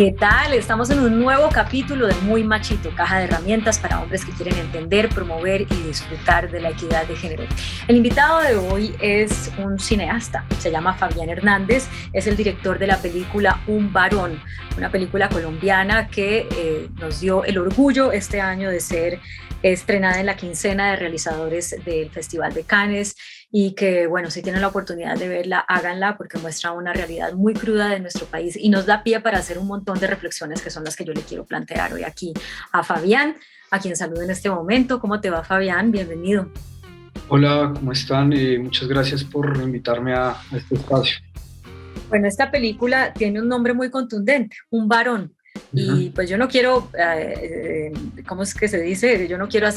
¿Qué tal? Estamos en un nuevo capítulo de Muy Machito, caja de herramientas para hombres que quieren entender, promover y disfrutar de la equidad de género. El invitado de hoy es un cineasta, se llama Fabián Hernández, es el director de la película Un Varón, una película colombiana que nos dio el orgullo este año de ser estrenada en la quincena de realizadores del Festival de Cannes y que, bueno, si tienen la oportunidad de verla, háganla porque muestra una realidad muy cruda de nuestro país y nos da pie para hacer un montón de reflexiones que son las que yo le quiero plantear hoy aquí a Fabián, a quien saludo en este momento. ¿Cómo te va, Fabián? Bienvenido. Hola, ¿cómo están? Muchas gracias por invitarme a este espacio. Bueno, esta película tiene un nombre muy contundente, Un Varón. Y Ujú. pues yo no quiero, ¿cómo es que se dice? Yo no quiero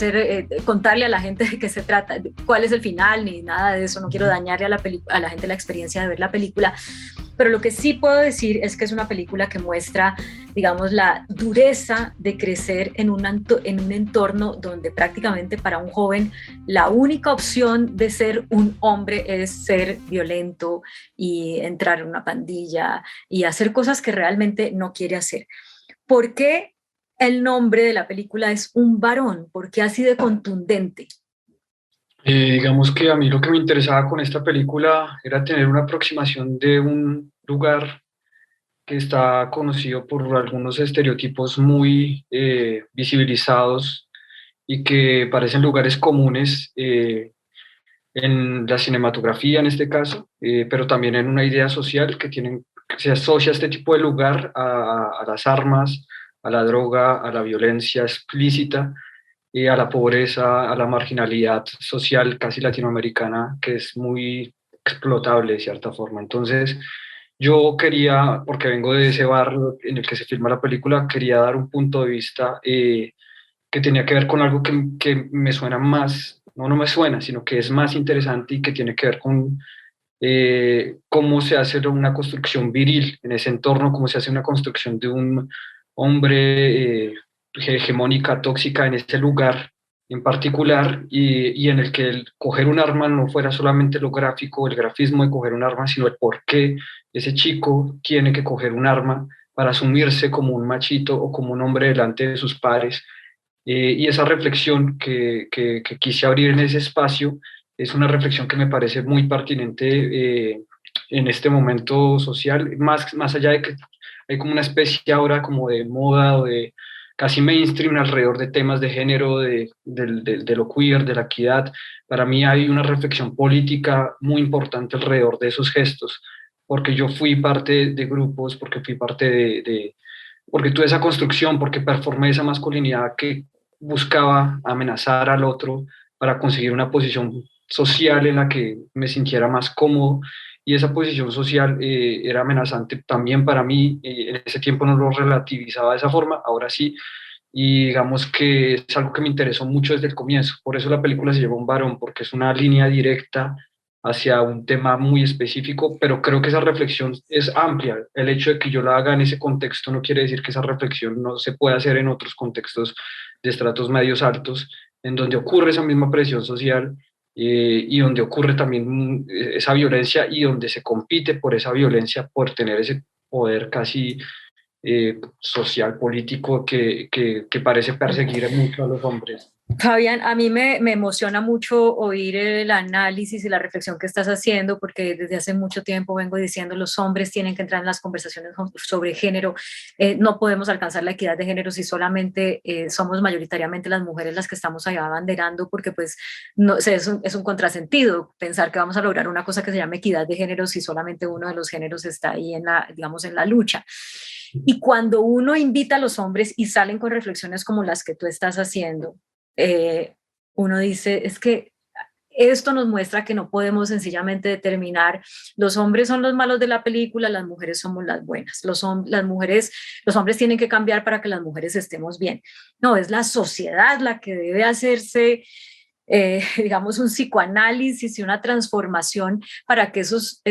contarle a la gente de qué se trata, cuál es el final, ni nada de eso. No quiero dañarle a la gente la experiencia de ver la película. Pero lo que sí puedo decir es que es una película que muestra, digamos, la dureza de crecer en un entorno donde prácticamente para un joven la única opción de ser un hombre es ser violento y entrar en una pandilla y hacer cosas que realmente no quiere hacer. ¿Por qué el nombre de la película es Un Varón? ¿Por qué así de contundente? Digamos que a mí lo que me interesaba con esta película era tener una aproximación de un lugar que está conocido por algunos estereotipos muy visibilizados y que parecen lugares comunes en la cinematografía en este caso, pero también en una idea social que se asocia este tipo de lugar a las armas, a la droga, a la violencia explícita, a la pobreza, a la marginalidad social casi latinoamericana, que es muy explotable de cierta forma. Entonces, yo quería, porque vengo de ese barrio en el que se filma la película, quería dar un punto de vista que tenía que ver con algo que me suena más, no me suena, sino que es más interesante y que tiene que ver con cómo se hace una construcción viril en ese entorno, cómo se hace una construcción de un hombre hegemónica, tóxica en ese lugar en particular y en el que el coger un arma no fuera solamente lo gráfico, el grafismo de coger un arma, sino el por qué ese chico tiene que coger un arma para asumirse como un machito o como un hombre delante de sus pares. Y esa reflexión que quise abrir en ese espacio es una reflexión que me parece muy pertinente en este momento social, más allá de que hay como una especie ahora como de moda o de casi mainstream alrededor de temas de género, de lo queer, de la equidad. Para mí hay una reflexión política muy importante alrededor de esos gestos, porque yo fui parte de grupos, porque fui parte porque tuve esa construcción, porque performé esa masculinidad que buscaba amenazar al otro para conseguir una posición social en la que me sintiera más cómodo y esa posición social era amenazante también para mí. En ese tiempo no lo relativizaba de esa forma, ahora sí, y digamos que es algo que me interesó mucho desde el comienzo. Por eso la película se llama Un varón, porque es una línea directa hacia un tema muy específico, pero creo que esa reflexión es amplia. El hecho de que yo la haga en ese contexto no quiere decir que esa reflexión no se pueda hacer en otros contextos de estratos medios altos, en donde ocurre esa misma presión social y donde ocurre también esa violencia y donde se compite por esa violencia, por tener ese poder casi social, político, que parece perseguir mucho a los hombres. Fabián, a mí me emociona mucho oír el análisis y la reflexión que estás haciendo, porque desde hace mucho tiempo vengo diciendo los hombres tienen que entrar en las conversaciones sobre género. No podemos alcanzar la equidad de género si solamente somos mayoritariamente las mujeres las que estamos allá abanderando, porque pues no, es un contrasentido pensar que vamos a lograr una cosa que se llama equidad de género si solamente uno de los géneros está ahí en la, digamos, en la lucha. Y cuando uno invita a los hombres y salen con reflexiones como las que tú estás haciendo, eh, uno dice, es que esto nos muestra que no podemos sencillamente determinar los hombres son los malos de la película, las mujeres somos las buenas, las mujeres, los hombres tienen que cambiar para que las mujeres estemos bien. No, es la sociedad la que debe hacerse digamos, un psicoanálisis y una transformación para que esos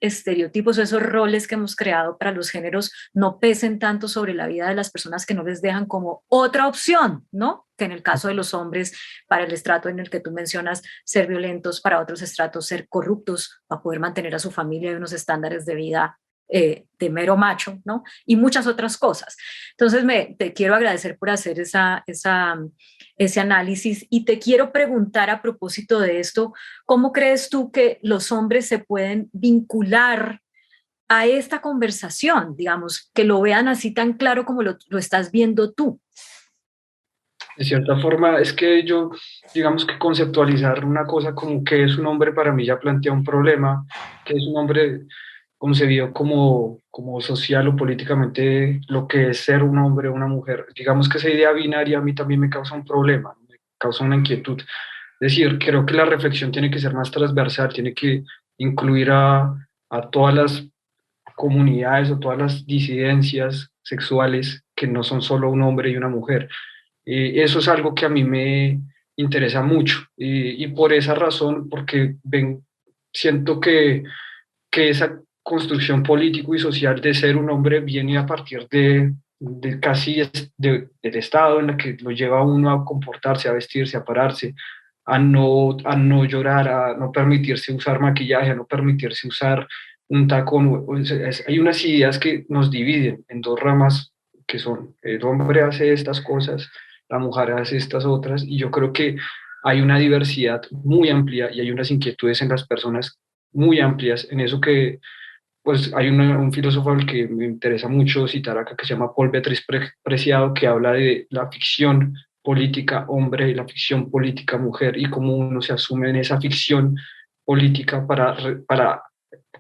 estereotipos, esos roles que hemos creado para los géneros no pesen tanto sobre la vida de las personas que no les dejan como otra opción, ¿no? Que en el caso de los hombres, para el estrato en el que tú mencionas, ser violentos, para otros estratos, ser corruptos, para poder mantener a su familia y unos estándares de vida de mero macho, ¿no? Y muchas otras cosas. Entonces, te quiero agradecer por hacer ese análisis y te quiero preguntar a propósito de esto, ¿cómo crees tú que los hombres se pueden vincular a esta conversación, digamos, que lo vean así tan claro como lo estás viendo tú? De cierta forma, es que yo, digamos que conceptualizar una cosa como que es un hombre para mí ya plantea un problema, que es un hombre concebido como social o políticamente lo que es ser un hombre o una mujer. Digamos que esa idea binaria a mí también me causa un problema, me causa una inquietud. Es decir, creo que la reflexión tiene que ser más transversal, tiene que incluir a todas las comunidades o todas las disidencias sexuales que no son solo un hombre y una mujer. Eso es algo que a mí me interesa mucho y por esa razón, porque siento que esa construcción político y social de ser un hombre viene a partir de casi del Estado en la que lo lleva a uno a comportarse, a vestirse, a pararse, a no llorar, a no permitirse usar maquillaje, a no permitirse usar un tacón. Hay unas ideas que nos dividen en dos ramas que son, el hombre hace estas cosas, la mujer hace estas otras, y yo creo que hay una diversidad muy amplia y hay unas inquietudes en las personas muy amplias en eso que, pues hay un filósofo al que me interesa mucho citar acá que se llama Paul Beatrice Preciado, que habla de la ficción política hombre y la ficción política mujer y cómo uno se asume en esa ficción política para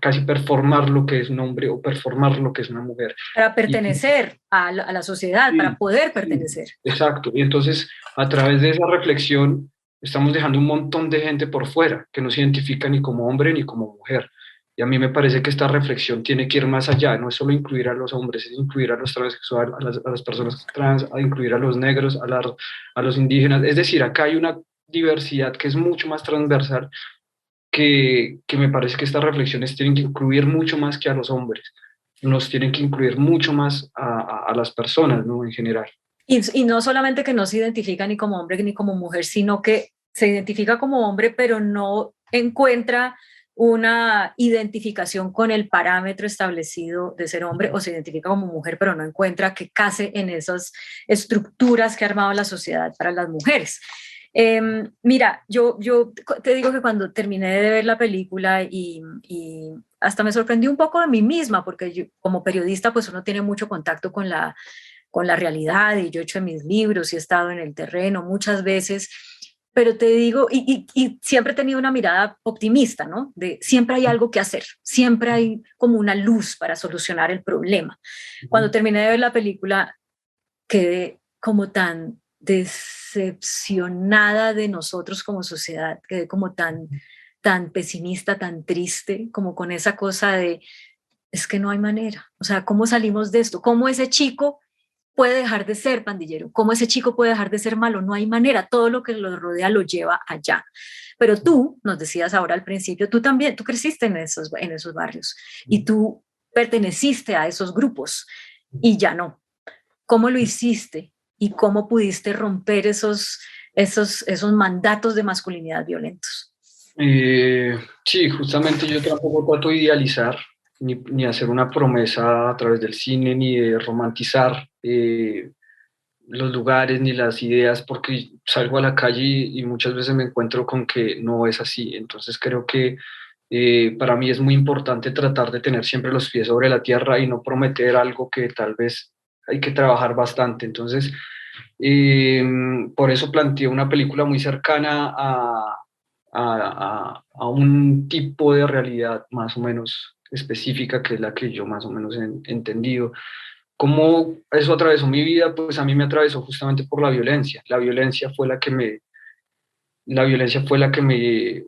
casi performar lo que es un hombre o performar lo que es una mujer. Para Y, pertenecer a la sociedad, para sí, poder sí, pertenecer. exacto. Y entonces, a través de esa reflexión, estamos dejando un montón de gente por fuera que no se identifica ni como hombre ni como mujer. Y a mí me parece que esta reflexión tiene que ir más allá, no es solo incluir a los hombres, es incluir a los transexuales, a las personas trans, a incluir a los negros, a los indígenas. Es decir, acá hay una diversidad que es mucho más transversal, que me parece que estas reflexiones tienen que incluir mucho más que a los hombres, nos tienen que incluir mucho más a las personas, ¿no? En general. Y no solamente que no se identifica ni como hombre ni como mujer, sino que se identifica como hombre, pero no encuentra una identificación con el parámetro establecido de ser hombre, o se identifica como mujer, pero no encuentra que case en esas estructuras que ha armado la sociedad para las mujeres. Mira, yo te digo que cuando terminé de ver la película y hasta me sorprendí un poco de mí misma, porque yo, como periodista, pues uno tiene mucho contacto con la realidad y yo he hecho mis libros y he estado en el terreno muchas veces, pero te digo, y siempre he tenido una mirada optimista, ¿no? De siempre hay algo que hacer, siempre hay como una luz para solucionar el problema. Cuando terminé de ver la película, quedé como tan decepcionada de nosotros como sociedad, quedé como tan pesimista, tan triste, como con esa cosa de, es que no hay manera, o sea, ¿cómo salimos de esto? ¿Cómo ese chico puede dejar de ser pandillero? ¿Cómo ese chico puede dejar de ser malo? No hay manera, todo lo que lo rodea lo lleva allá. Pero tú, nos decías ahora al principio, tú también, tú creciste en esos barrios y tú perteneciste a esos grupos y ya no. ¿Cómo lo hiciste y cómo pudiste romper esos mandatos de masculinidad violentos? Sí, justamente yo tampoco trato de idealizar ni hacer una promesa a través del cine, ni de romantizar los lugares ni las ideas, porque salgo a la calle y muchas veces me encuentro con que no es así. Entonces creo que para mí es muy importante tratar de tener siempre los pies sobre la tierra y no prometer algo que tal vez hay que trabajar bastante. Entonces, por eso planteé una película muy cercana a un tipo de realidad más o menos específica, que es la que yo más o menos he entendido. ¿Cómo eso atravesó mi vida? Pues a mí me atravesó justamente por la violencia. La violencia fue la que me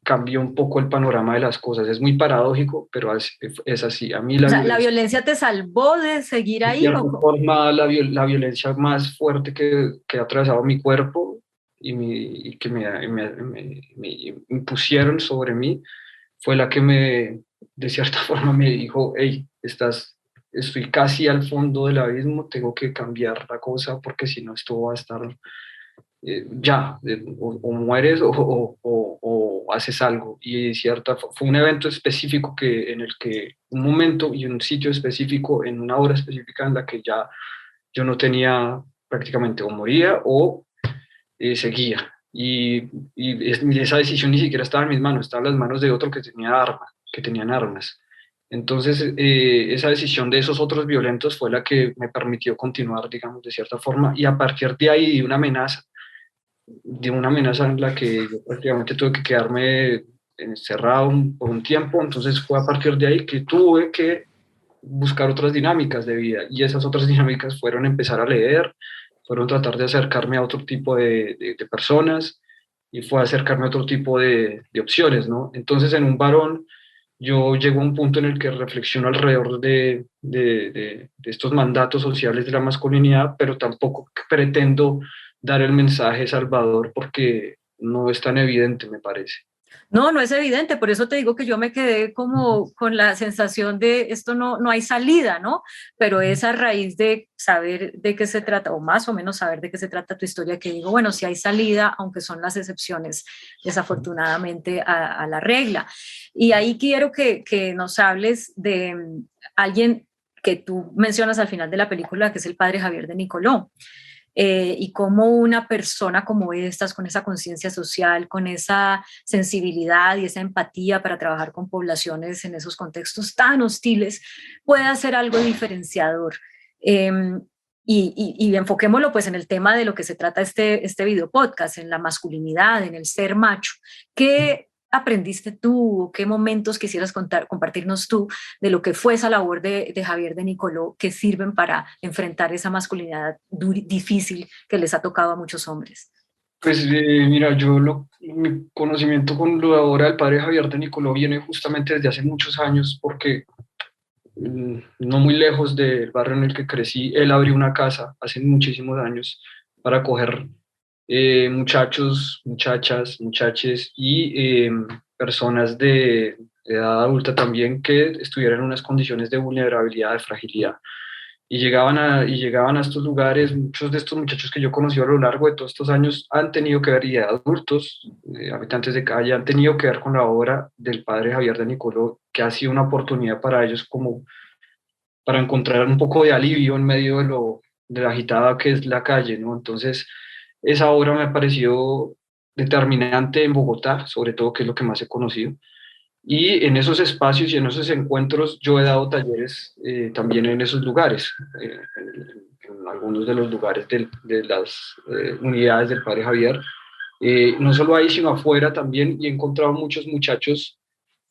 cambió un poco el panorama de las cosas. Es muy paradójico, pero es así. A mí O la sea, ¿la violencia, violencia te salvó de seguir de ahí? cierta forma, la violencia más fuerte que ha atravesado mi cuerpo y que me impusieron sobre mí, fue la que de cierta forma me dijo, hey, estoy casi al fondo del abismo, tengo que cambiar la cosa porque si no esto va a estar ya, o mueres o haces algo. Y fue un evento específico en el que un momento y un sitio específico, en una hora específica en la que ya yo no tenía prácticamente, o moría o seguía. Y esa decisión ni siquiera estaba en mis manos, estaba en las manos de otro que tenían armas. Entonces, esa decisión de esos otros violentos fue la que me permitió continuar, digamos, de cierta forma, y a partir de ahí de una amenaza en la que yo prácticamente tuve que quedarme encerrado por un tiempo. Entonces fue a partir de ahí que tuve que buscar otras dinámicas de vida, y esas otras dinámicas fueron empezar a leer, fueron tratar de acercarme a otro tipo de personas, y fue acercarme a otro tipo de opciones, ¿no? Entonces, en Un varón, yo llego a un punto en el que reflexiono alrededor de estos mandatos sociales de la masculinidad, pero tampoco pretendo dar el mensaje salvador porque no es tan evidente, me parece. No, no es evidente, por eso te digo que yo me quedé como con la sensación de esto no hay salida, ¿no? Pero es a raíz de saber de qué se trata, o más o menos saber de qué se trata tu historia, que digo, bueno, si hay salida, aunque son las excepciones, desafortunadamente, a la regla. Y ahí quiero que nos hables de alguien que tú mencionas al final de la película, que es el padre Javier de Nicoló. Y cómo una persona como estas, con esa conciencia social, con esa sensibilidad y esa empatía para trabajar con poblaciones en esos contextos tan hostiles, puede hacer algo diferenciador. Eh, y enfoquémoslo pues en el tema de lo que se trata este video podcast, en la masculinidad, en el ser macho. ¿Qué aprendiste tú? ¿Qué momentos quisieras compartirnos tú de lo que fue esa labor de Javier de Nicoló que sirven para enfrentar esa masculinidad difícil que les ha tocado a muchos hombres? Pues mira, mi conocimiento con la obra del padre Javier de Nicoló viene justamente desde hace muchos años, porque no muy lejos del barrio en el que crecí, él abrió una casa hace muchísimos años para acoger muchachos, muchachas, muchaches y personas de edad adulta también, que estuvieran en unas condiciones de vulnerabilidad, de fragilidad. Y llegaban a estos lugares. Muchos de estos muchachos que yo conocí a lo largo de todos estos años han tenido que ver, y de adultos, habitantes de calle, han tenido que ver con la obra del padre Javier de Nicoló, que ha sido una oportunidad para ellos como para encontrar un poco de alivio en medio de la agitada que es la calle, ¿no? Entonces, esa obra me pareció determinante en Bogotá, sobre todo, que es lo que más he conocido. Y en esos espacios y en esos encuentros yo he dado talleres también en esos lugares, en algunos de los lugares de las unidades del padre Javier. No solo ahí, sino afuera también, y he encontrado muchos muchachos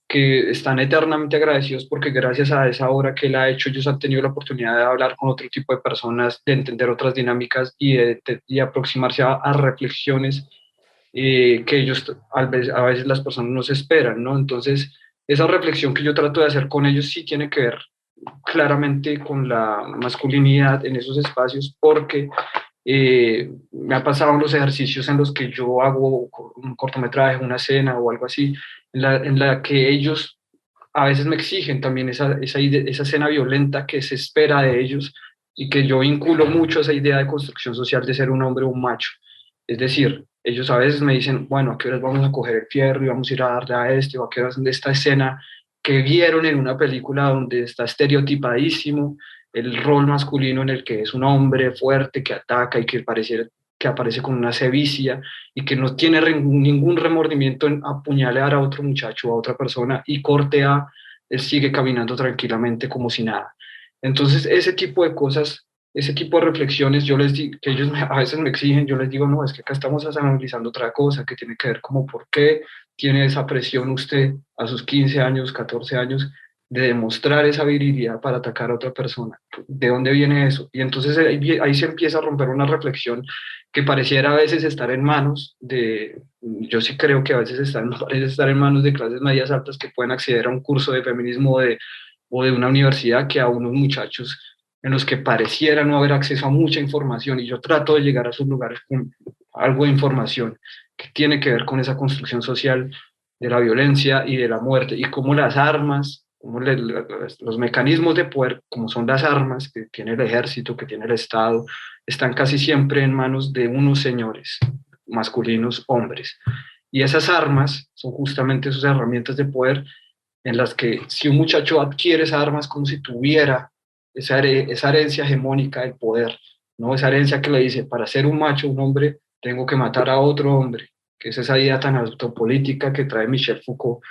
que están eternamente agradecidos porque gracias a esa obra que él ha hecho, ellos han tenido la oportunidad de hablar con otro tipo de personas, de entender otras dinámicas y aproximarse a reflexiones que ellos, a veces las personas no se esperan, ¿no? Entonces, esa reflexión que yo trato de hacer con ellos sí tiene que ver claramente con la masculinidad en esos espacios, porque me ha pasado en los ejercicios en los que yo hago un cortometraje, una escena o algo así, en la que ellos a veces me exigen también esa escena violenta que se espera de ellos, y que yo vinculo mucho a esa idea de construcción social de ser un hombre o un macho. Es decir, ellos a veces me dicen, bueno, ¿a qué horas vamos a coger el fierro y vamos a ir a darle a este? ¿O a qué horas de esta escena que vieron en una película donde está estereotipadísimo el rol masculino, en el que es un hombre fuerte que ataca y que aparece con una sevicia y que no tiene ningún remordimiento en apuñalar a otro muchacho o a otra persona, y corte a, él sigue caminando tranquilamente como si nada? Entonces, ese tipo de cosas, ese tipo de reflexiones, yo les digo, que ellos a veces me exigen, yo les digo, no, es que acá estamos analizando otra cosa que tiene que ver como por qué tiene esa presión usted a sus 15 años, 14 años, de demostrar esa virilidad para atacar a otra persona. ¿De dónde viene eso? Y entonces ahí se empieza a romper una reflexión que pareciera a veces estar en manos yo sí creo que a veces parece estar en manos de clases medias altas que pueden acceder a un curso de feminismo o de una universidad, que a unos muchachos en los que pareciera no haber acceso a mucha información. Y yo trato de llegar a esos lugares con algo de información que tiene que ver con esa construcción social de la violencia y de la muerte, y cómo las armas, como los mecanismos de poder, como son las armas que tiene el ejército, que tiene el Estado, están casi siempre en manos de unos señores masculinos, hombres. Y esas armas son justamente sus herramientas de poder en las que si un muchacho adquiere esas armas como si tuviera esa herencia hegemónica del poder, ¿no? Esa herencia que le dice, para ser un macho, un hombre, tengo que matar a otro hombre, que es esa idea tan autopolítica que trae Michel Foucault,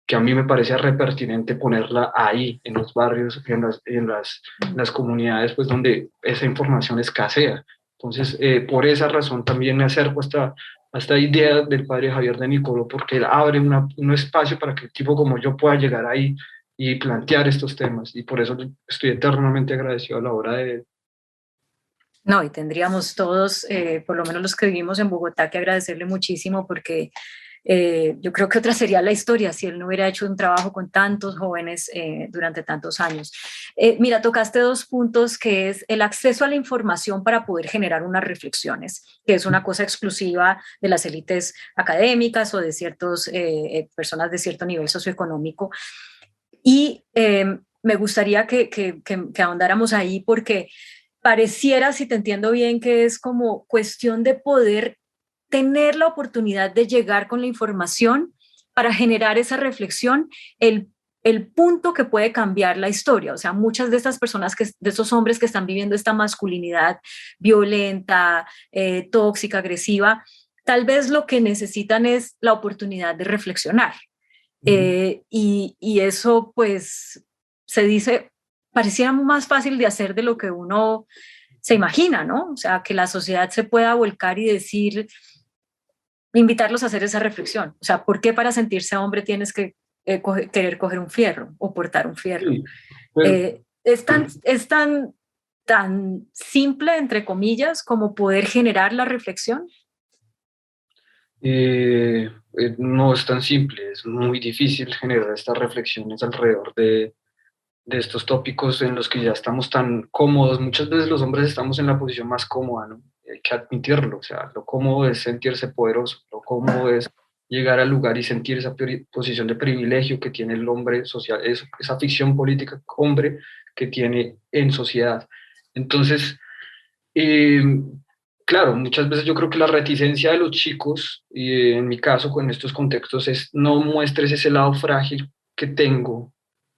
que a mí me parece re pertinente ponerla ahí, en los barrios, en las comunidades, pues donde esa información escasea. Entonces, por esa razón también me acerco a esta idea del padre Javier de Nicoló, porque él abre un espacio para que un tipo como yo pueda llegar ahí y plantear estos temas, y por eso estoy eternamente agradecido a la obra de él. No, y tendríamos todos, por lo menos los que vivimos en Bogotá, que agradecerle muchísimo porque yo creo que otra sería la historia si él no hubiera hecho un trabajo con tantos jóvenes durante tantos años. Mira, tocaste dos puntos, que es el acceso a la información para poder generar unas reflexiones, que es una cosa exclusiva de las élites académicas o de ciertas personas de cierto nivel socioeconómico. Y me gustaría que ahondáramos ahí porque pareciera, si te entiendo bien, que es como cuestión de poder tener la oportunidad de llegar con la información para generar esa reflexión, el punto que puede cambiar la historia. O sea, muchas de estas personas, de estos hombres que están viviendo esta masculinidad violenta, tóxica, agresiva, tal vez lo que necesitan es la oportunidad de reflexionar. Y eso, pues, se dice, pareciera más fácil de hacer de lo que uno se imagina, ¿no? O sea, que la sociedad se pueda volcar y decir, invitarlos a hacer esa reflexión. O sea, ¿por qué para sentirse hombre tienes que querer coger un fierro o portar un fierro? Sí, pero, Es tan simple, entre comillas, como poder generar la reflexión. no es tan simple, es muy difícil generar estas reflexiones alrededor de estos tópicos en los que ya estamos tan cómodos. Muchas veces los hombres estamos en la posición más cómoda, ¿no? Hay que admitirlo, o sea, lo cómodo es sentirse poderoso, lo cómodo es llegar al lugar y sentir esa posición de privilegio que tiene el hombre social, esa ficción política hombre que tiene en sociedad. Entonces, eh, claro, muchas veces yo creo que la reticencia de los chicos, y en mi caso con estos contextos, es no muestres ese lado frágil que tengo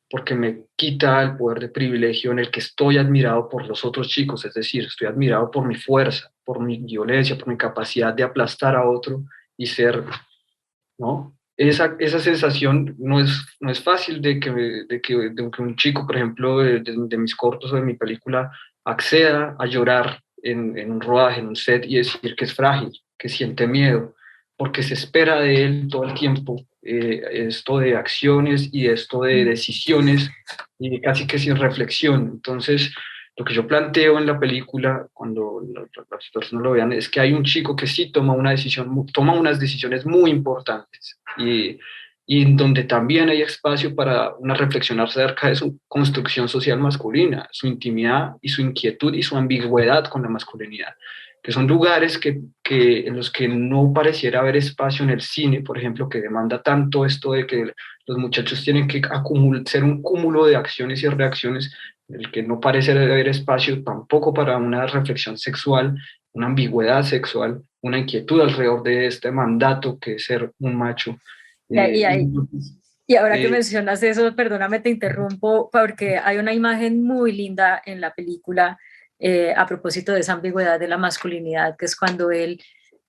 porque me quita el poder de privilegio en el que estoy admirado por los otros chicos, es decir, estoy admirado por mi fuerza, por mi violencia, por mi capacidad de aplastar a otro y ser, ¿no? Esa sensación no es fácil de que un chico, por ejemplo, de mis cortos o de mi película, acceda a llorar en un rodaje, en un set y decir que es frágil, que siente miedo, porque se espera de él todo el tiempo esto de acciones y esto de decisiones y casi que sin reflexión. Entonces, lo que yo planteo en la película, cuando las personas lo vean, es que hay un chico que sí toma una decisión, toma unas decisiones muy importantes y en donde también hay espacio para una reflexión acerca de su construcción social masculina, su intimidad y su inquietud y su ambigüedad con la masculinidad, que son lugares en los que no pareciera haber espacio en el cine, por ejemplo, que demanda tanto esto de que los muchachos tienen que ser un cúmulo de acciones y reacciones, en el que no parece haber espacio tampoco para una reflexión sexual, una ambigüedad sexual, una inquietud alrededor de este mandato que es ser un macho. Y, y, Y, ahí- y ahora que eh, mencionas eso, perdóname, te interrumpo, porque hay una imagen muy linda en la película a propósito de esa ambigüedad de la masculinidad, que es cuando él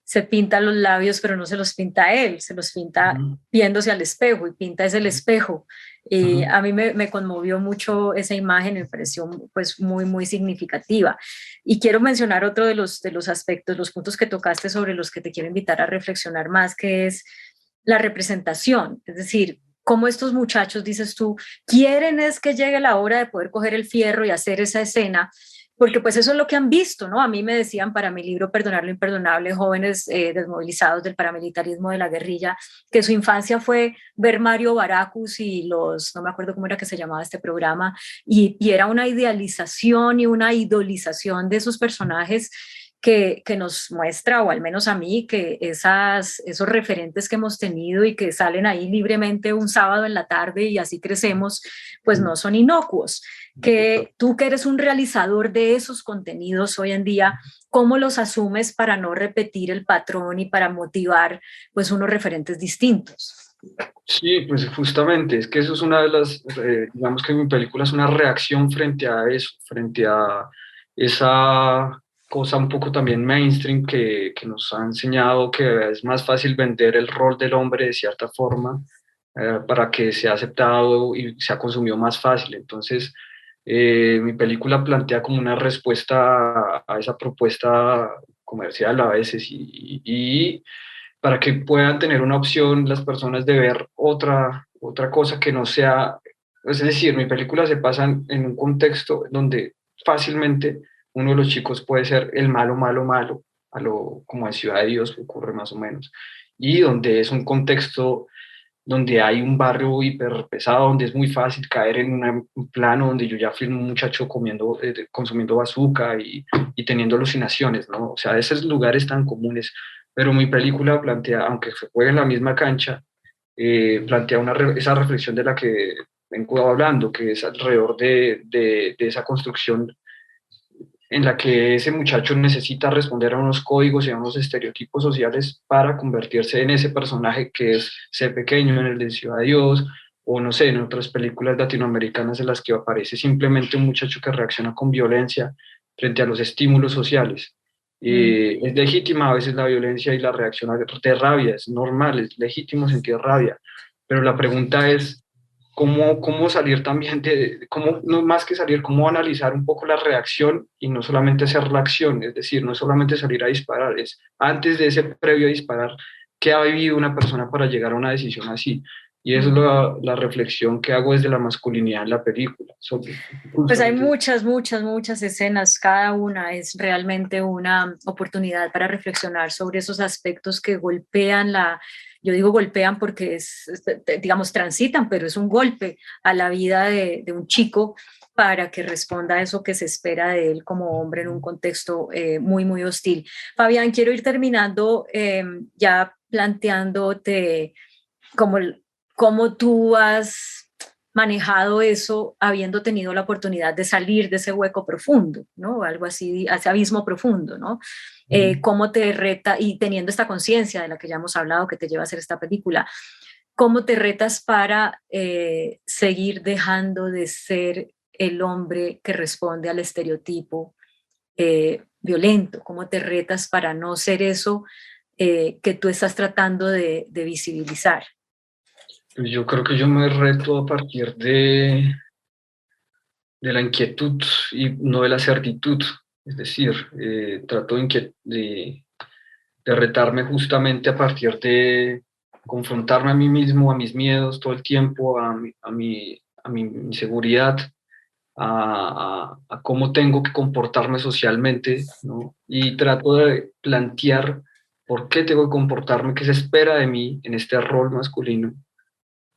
se pinta los labios, pero no se los pinta él, se los pinta viéndose al espejo y pinta es el espejo. Y a mí me conmovió mucho esa imagen, me pareció pues muy, muy significativa. Y quiero mencionar otro de los aspectos, los puntos que tocaste sobre los que te quiero invitar a reflexionar más, que es la representación, es decir, cómo estos muchachos, dices tú, quieren es que llegue la hora de poder coger el fierro y hacer esa escena, porque pues eso es lo que han visto, ¿no? A mí me decían para mi libro Perdonar lo imperdonable, jóvenes desmovilizados del paramilitarismo de la guerrilla, que su infancia fue ver Mario Baracus y no me acuerdo cómo era que se llamaba este programa, y era una idealización y una idolización de esos personajes que nos muestra, o al menos a mí, que esos referentes que hemos tenido y que salen ahí libremente un sábado en la tarde y así crecemos, pues no son inocuos. Que tú que eres un realizador de esos contenidos hoy en día, ¿cómo los asumes para no repetir el patrón y para motivar pues unos referentes distintos? Sí, pues justamente, es que eso es una de las, digamos que mi película es una reacción frente a eso, frente a esa cosa un poco también mainstream que nos ha enseñado que es más fácil vender el rol del hombre de cierta forma para que sea aceptado y sea consumido más fácil. Entonces, mi película plantea como una respuesta a esa propuesta comercial a veces y para que puedan tener una opción las personas de ver otra cosa que no sea, es decir, mi película se pasa en un contexto donde fácilmente uno de los chicos puede ser el malo, malo, malo, a lo como en Ciudad de Dios ocurre más o menos, y donde es un contexto donde hay un barrio hiper pesado, donde es muy fácil caer en un plano donde yo ya fui un muchacho comiendo, consumiendo bazooka y teniendo alucinaciones, ¿no? O sea, esos lugares tan comunes. Pero mi película plantea, aunque se juegue en la misma cancha, plantea esa reflexión de la que vengo hablando, que es alrededor de esa construcción en la que ese muchacho necesita responder a unos códigos y a unos estereotipos sociales para convertirse en ese personaje que es ser pequeño en el de Ciudad de Dios, o no sé, en otras películas latinoamericanas en las que aparece simplemente un muchacho que reacciona con violencia frente a los estímulos sociales. Es legítima a veces la violencia y la reacción de rabia, es normal, es legítimo sentir rabia, pero la pregunta es cómo salir también cómo, no más que salir, cómo analizar un poco la reacción y no solamente hacer la acción, es decir, no solamente salir a disparar, es antes de ese previo a disparar, qué ha vivido una persona para llegar a una decisión así. Y eso es la reflexión que hago desde la masculinidad en la película. Pues hay muchas, muchas, muchas escenas, cada una es realmente una oportunidad para reflexionar sobre esos aspectos que golpean yo digo golpean porque digamos, transitan, pero es un golpe a la vida de un chico para que responda a eso que se espera de él como hombre en un contexto muy, muy hostil. Fabián, quiero ir terminando ya planteándote cómo, cómo tú has manejado eso habiendo tenido la oportunidad de salir de ese hueco profundo, ¿no? Algo así, ese abismo profundo, ¿no? Cómo te reta, y teniendo esta conciencia de la que ya hemos hablado, que te lleva a hacer esta película, cómo te retas para seguir dejando de ser el hombre que responde al estereotipo violento, cómo te retas para no ser eso que tú estás tratando de visibilizar. Pues yo creo que yo me reto a partir de la inquietud y no de la certitud. Es decir, trato de retarme justamente a partir de confrontarme a mí mismo, a mis miedos todo el tiempo, a mi inseguridad, a cómo tengo que comportarme socialmente, ¿no? Y trato de plantear por qué tengo que comportarme, qué se espera de mí en este rol masculino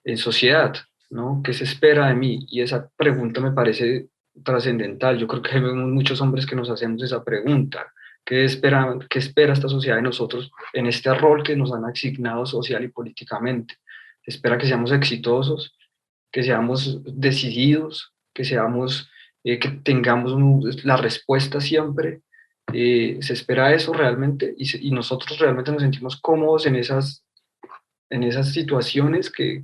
en sociedad, ¿no? ¿Qué se espera de mí? Y esa pregunta me parece trascendental. Yo creo que hay muchos hombres que nos hacemos esa pregunta. Qué espera esta sociedad de nosotros en este rol que nos han asignado social y políticamente? Se espera que seamos exitosos, que seamos decididos, que tengamos la respuesta siempre. Se espera eso realmente y nosotros realmente nos sentimos cómodos en esas situaciones que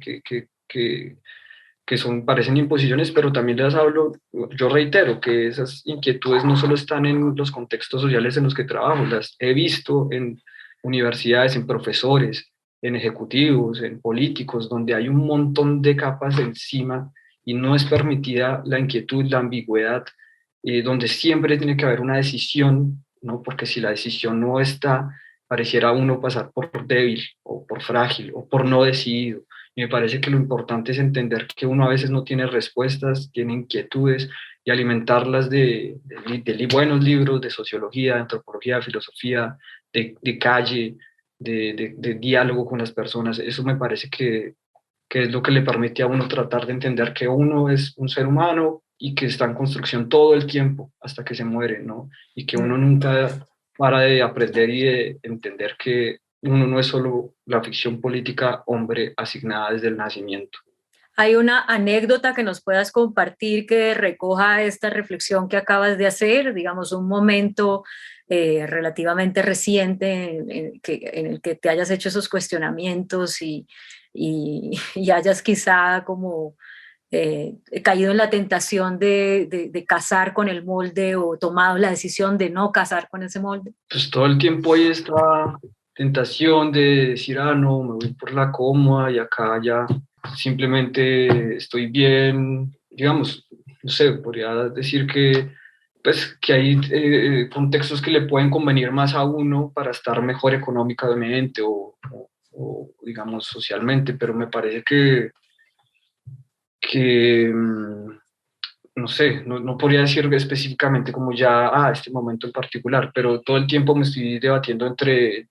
son, parecen imposiciones, pero también les hablo, yo reitero que esas inquietudes no solo están en los contextos sociales en los que trabajo, las he visto en universidades, en profesores, en ejecutivos, en políticos, donde hay un montón de capas encima y no es permitida la inquietud, la ambigüedad, donde siempre tiene que haber una decisión, ¿no? Porque si la decisión no está, pareciera uno pasar por débil o por frágil o por no decidido. Y me parece que lo importante es entender que uno a veces no tiene respuestas, tiene inquietudes y alimentarlas de buenos libros de sociología, de antropología, de filosofía, de calle, de diálogo con las personas. Eso me parece que es lo que le permite a uno tratar de entender que uno es un ser humano y que está en construcción todo el tiempo hasta que se muere, ¿no? Y que uno nunca para de aprender y de entender que uno no es solo la ficción política hombre asignada desde el nacimiento. ¿Hay una anécdota que nos puedas compartir que recoja esta reflexión que acabas de hacer? Digamos, un momento relativamente reciente en el que te hayas hecho esos cuestionamientos y hayas quizá como caído en la tentación de casar con el molde o tomado la decisión de no casar con ese molde. Pues todo el tiempo hay esta tentación de decir, ah, no, me voy por la cómoda y acá ya simplemente estoy bien, digamos, no sé, podría decir que, pues, que hay contextos que le pueden convenir más a uno para estar mejor económicamente o, digamos, socialmente, pero me parece que no sé, no podría decir específicamente como ya, este momento en particular, pero todo el tiempo me estoy debatiendo entre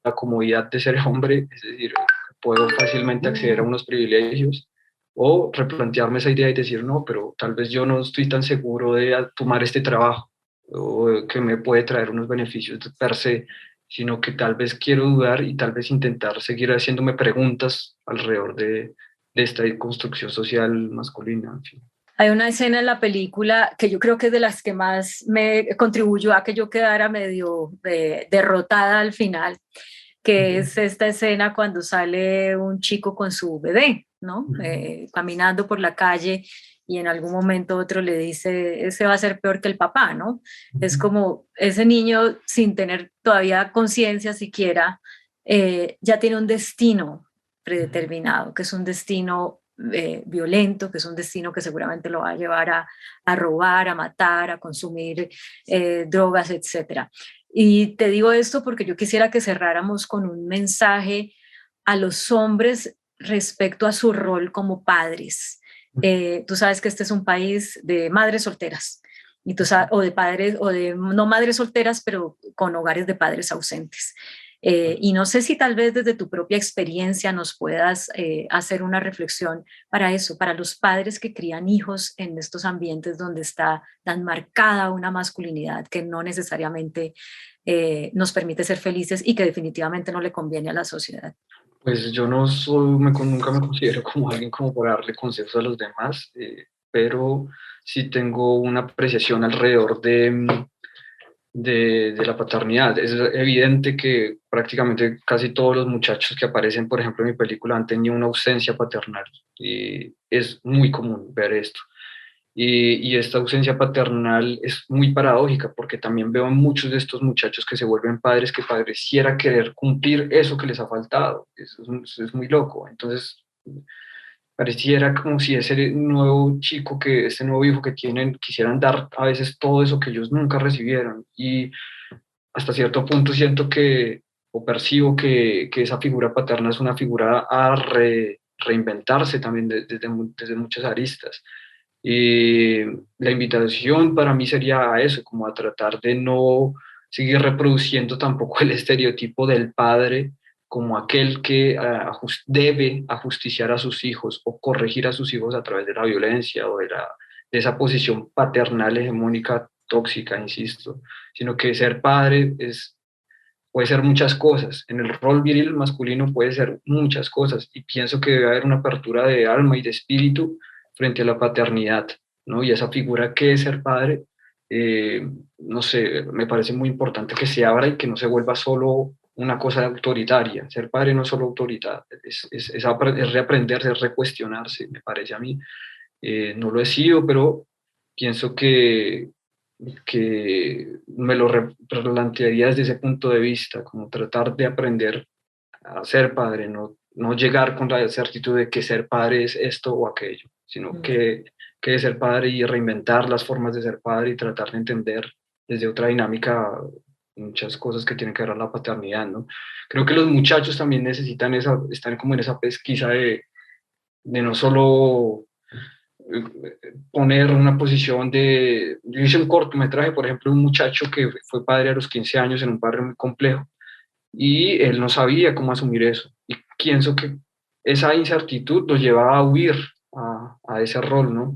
la comodidad de ser hombre, es decir, puedo fácilmente acceder a unos privilegios, o replantearme esa idea y decir, no, pero tal vez yo no estoy tan seguro de tomar este trabajo, o que me puede traer unos beneficios per se, sino que tal vez quiero dudar y tal vez intentar seguir haciéndome preguntas alrededor de esta construcción social masculina, en fin. Hay una escena en la película que yo creo que es de las que más me contribuyó a que yo quedara medio derrotada al final, que es esta escena cuando sale un chico con su bebé, ¿no? Caminando por la calle y en algún momento otro le dice, ese va a ser peor que el papá, ¿no? Es como ese niño sin tener todavía conciencia siquiera, ya tiene un destino predeterminado, que es un destino violento, que es un destino que seguramente lo va a llevar a robar, a matar, a consumir drogas, etcétera. Y te digo esto porque yo quisiera que cerráramos con un mensaje a los hombres respecto a su rol como padres. Tú sabes que este es un país de madres solteras, y tú sabes, o de padres, o de no madres solteras, pero con hogares de padres ausentes. Y no sé si tal vez desde tu propia experiencia nos puedas hacer una reflexión para eso, para los padres que crían hijos en estos ambientes donde está tan marcada una masculinidad que no necesariamente nos permite ser felices y que definitivamente no le conviene a la sociedad. Pues yo no soy, nunca me considero como alguien como para darle consejos a los demás, pero sí tengo una apreciación alrededor de la paternidad. Es evidente que prácticamente casi todos los muchachos que aparecen, por ejemplo, en mi película, han tenido una ausencia paternal y es muy común ver esto. Y esta ausencia paternal es muy paradójica porque también veo a muchos de estos muchachos que se vuelven padres que pareciera querer cumplir eso que les ha faltado. Eso es muy loco. Entonces, pareciera como si ese nuevo chico, ese nuevo hijo que tienen, quisieran dar a veces todo eso que ellos nunca recibieron. Y hasta cierto punto siento que, o percibo que esa figura paterna es una figura a reinventarse también desde muchas aristas. Y la invitación para mí sería a eso, como a tratar de no seguir reproduciendo tampoco el estereotipo del padre como aquel que debe ajusticiar a sus hijos o corregir a sus hijos a través de la violencia o de esa posición paternal hegemónica tóxica, insisto, sino que ser padre puede ser muchas cosas. En el rol viril masculino puede ser muchas cosas y pienso que debe haber una apertura de alma y de espíritu frente a la paternidad, ¿no? Y esa figura que es ser padre, no sé, me parece muy importante que se abra y que no se vuelva solo una cosa autoritaria. Ser padre no es solo autoridad, es reaprenderse, es recuestionarse, me parece a mí. No lo he sido, pero pienso que me lo replantearía desde ese punto de vista, como tratar de aprender a ser padre, no llegar con la certitud de que ser padre es esto o aquello, sino que es ser padre y reinventar las formas de ser padre y tratar de entender desde otra dinámica muchas cosas que tienen que ver con la paternidad, ¿no? Creo que los muchachos también necesitan están como en esa pesquisa de no solo poner una posición de... Yo hice un cortometraje, por ejemplo, un muchacho que fue padre a los 15 años en un barrio muy complejo y él no sabía cómo asumir eso. Y pienso que esa incertidumbre lo llevaba a huir a ese rol, ¿no?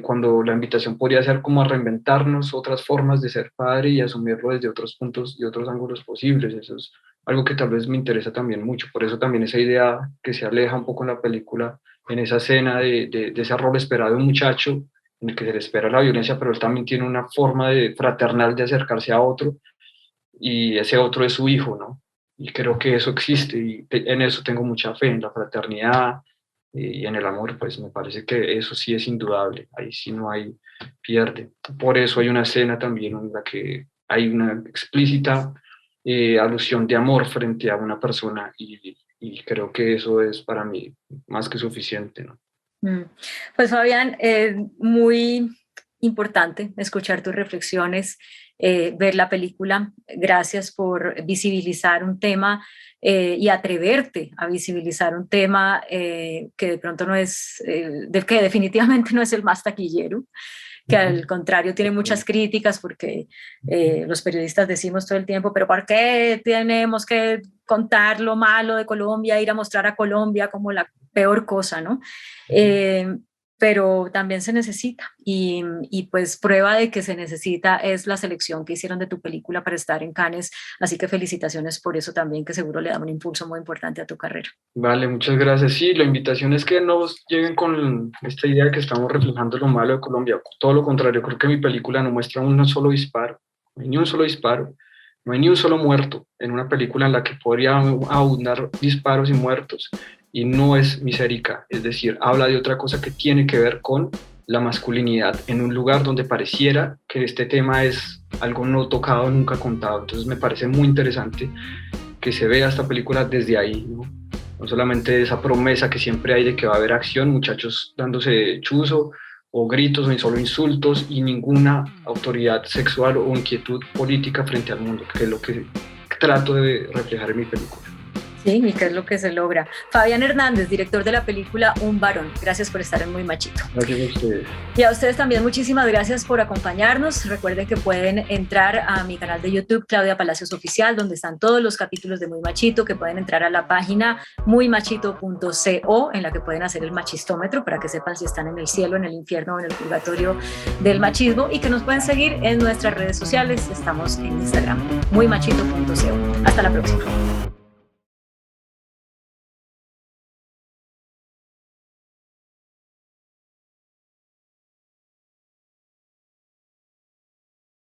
Cuando la invitación podría ser como a reinventarnos otras formas de ser padre y asumirlo desde otros puntos y otros ángulos posibles. Eso es algo que tal vez me interesa también mucho. Por eso también esa idea que se aleja un poco en la película, en esa escena de ese rol esperado de un muchacho en el que se le espera la violencia, pero él también tiene una forma fraternal de acercarse a otro, y ese otro es su hijo, ¿no? Y creo que eso existe, y en eso tengo mucha fe, en la fraternidad y en el amor. Pues me parece que eso sí es indudable, ahí sí no hay pierde. Por eso hay una escena también en la que hay una explícita alusión de amor frente a una persona, y creo que eso es para mí más que suficiente, ¿no? Pues Fabián, muy importante escuchar tus reflexiones, ver la película. Gracias por visibilizar un tema y atreverte a visibilizar un tema que de pronto no es, que definitivamente no es el más taquillero, que al contrario tiene muchas críticas porque los periodistas decimos todo el tiempo, pero ¿por qué tenemos que contar lo malo de Colombia, ir a mostrar a Colombia como la peor cosa, ¿no? Pero también se necesita y pues prueba de que se necesita es la selección que hicieron de tu película para estar en Cannes, así que felicitaciones por eso también, que seguro le da un impulso muy importante a tu carrera. Vale, muchas gracias. Sí, la invitación es que no lleguen con esta idea de que estamos reflejando lo malo de Colombia. Todo lo contrario, creo que mi película no muestra un solo disparo, no hay ni un solo disparo, no hay ni un solo muerto en una película en la que podría abundar disparos y muertos, y no es misérica, es decir, habla de otra cosa que tiene que ver con la masculinidad en un lugar donde pareciera que este tema es algo no tocado, nunca contado. Entonces me parece muy interesante que se vea esta película desde ahí, ¿no? No solamente esa promesa que siempre hay de que va a haber acción, muchachos dándose chuzo o gritos o solo insultos, y ninguna autoridad sexual o inquietud política frente al mundo, que es lo que trato de reflejar en mi película. Sí, y qué es lo que se logra. Fabián Hernández, director de la película Un Varón. Gracias por estar en Muy Machito. Gracias a ustedes. Y a ustedes también muchísimas gracias por acompañarnos. Recuerden que pueden entrar a mi canal de YouTube, Claudia Palacios Oficial, donde están todos los capítulos de Muy Machito, que pueden entrar a la página muymachito.co, en la que pueden hacer el machistómetro para que sepan si están en el cielo, en el infierno o en el purgatorio del machismo, y que nos pueden seguir en nuestras redes sociales. Estamos en Instagram, muymachito.co. Hasta la próxima.